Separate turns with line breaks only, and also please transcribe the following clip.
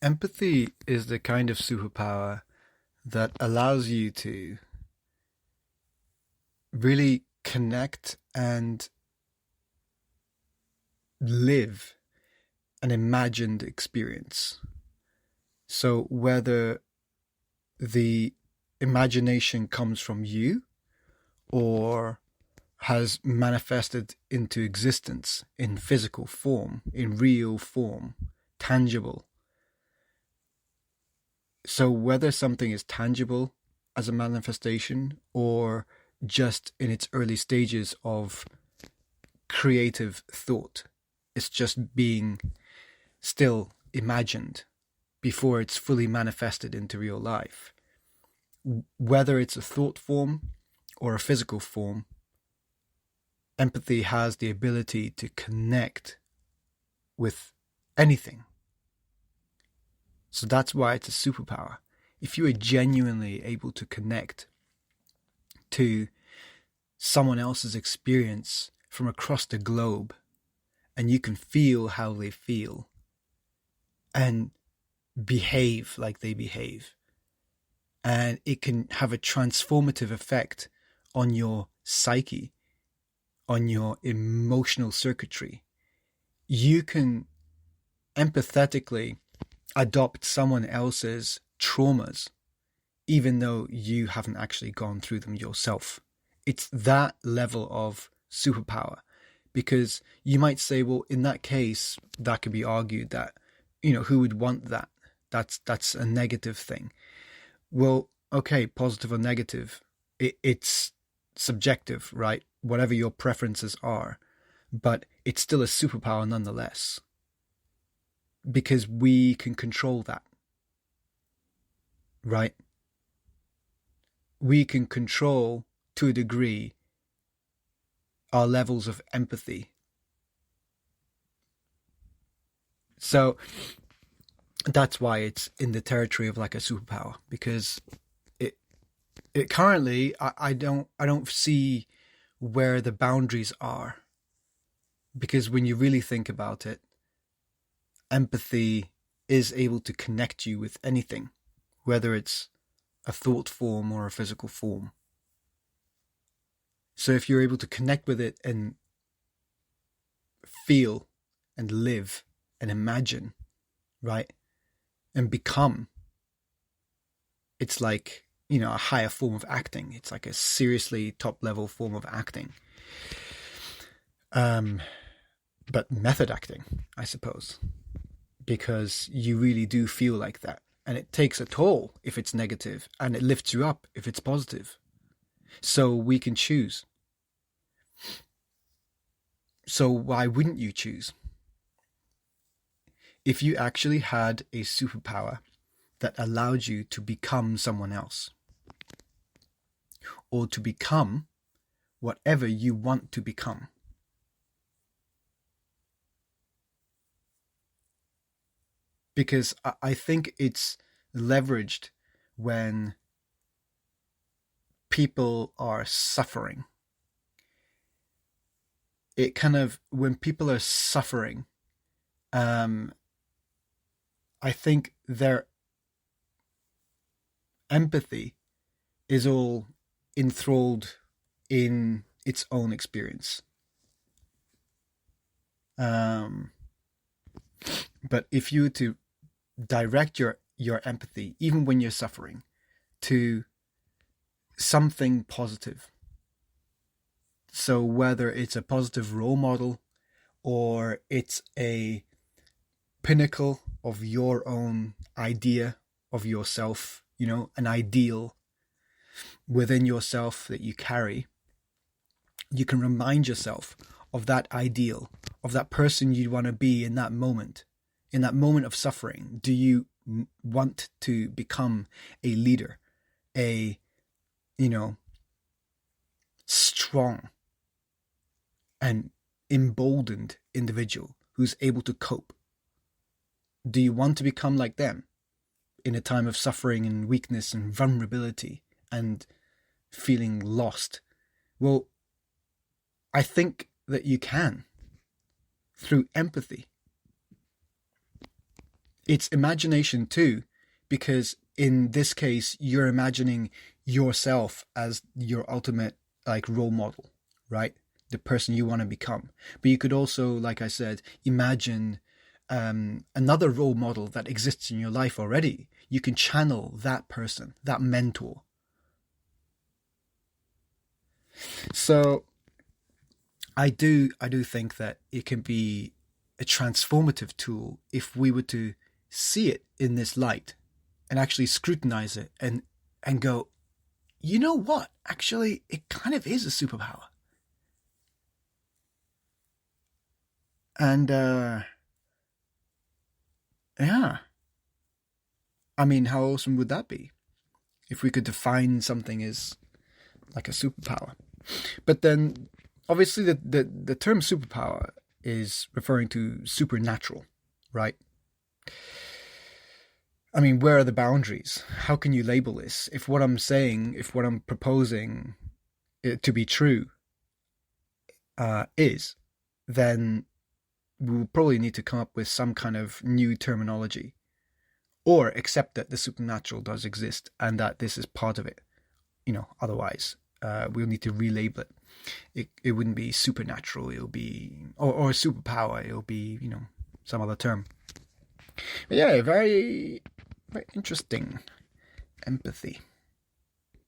Empathy is the kind of superpower that allows you to really connect and live an imagined experience. So whether the imagination comes from you or has manifested into existence in physical form, in real form, tangible. So whether something is tangible as a manifestation or just in its early stages of creative thought, it's just being still imagined before it's fully manifested into real life. Whether it's a thought form or a physical form, empathy has the ability to connect with anything. So that's why it's a superpower. If you are genuinely able to connect to someone else's experience from across the globe, and you can feel how they feel and behave like they behave, and it can have a transformative effect on your psyche, on your emotional circuitry. You can empathetically adopt someone else's traumas, even though you haven't actually gone through them yourself. It's that level of superpower, because you might say, well, in that case, that could be argued that, who would want that? That's a negative thing. Well, okay, positive or negative, it's subjective, right? Whatever your preferences are, but it's still a superpower nonetheless, because we can control that, right? We can control, to a degree, our levels of empathy. So that's why it's in the territory of like a superpower, because it currently, I don't see where the boundaries are, because when you really think about it, empathy is able to connect you with anything, whether it's a thought form or a physical form. So if you're able to connect with it and feel and live and imagine, right, and become, it's like, a higher form of acting. It's like a seriously top level form of acting. But method acting, I suppose, because you really do feel like that. And it takes a toll if it's negative, and it lifts you up if it's positive. So we can choose. So why wouldn't you choose? If you actually had a superpower that allowed you to become someone else, or to become whatever you want to become, because I think it's leveraged when people are suffering. It kind of, when people are suffering, I think their empathy is all enthralled in its own experience. But if you were to direct your empathy, even when you're suffering, to something positive, so whether it's a positive role model or it's a pinnacle of your own idea of yourself, an ideal within yourself that you carry, you can remind yourself of that ideal, of that person you want to be in that moment of suffering. Do you want to become a leader, a, strong and emboldened individual who's able to cope? Do you want to become like them in a time of suffering and weakness and vulnerability and feeling lost? Well, I think that you can, through empathy. It's imagination too, because in this case, you're imagining yourself as your ultimate like role model, right? The person you want to become. But you could also, like I said, imagine another role model that exists in your life already. You can channel that person, that mentor. So I do think that it can be a transformative tool if we were to see it in this light and actually scrutinize it and go, you know what? Actually, it kind of is a superpower. And yeah, I mean, how awesome would that be if we could define something as like a superpower? But then, obviously, the term superpower is referring to supernatural, right? I mean, where are the boundaries? How can you label this? If what I'm saying, if what I'm proposing to be true is, then we'll probably need to come up with some kind of new terminology or accept that the supernatural does exist and that this is part of it. Otherwise, we'll need to relabel it. It wouldn't be supernatural. It'll be or superpower. It'll be some other term. But yeah, very very interesting empathy.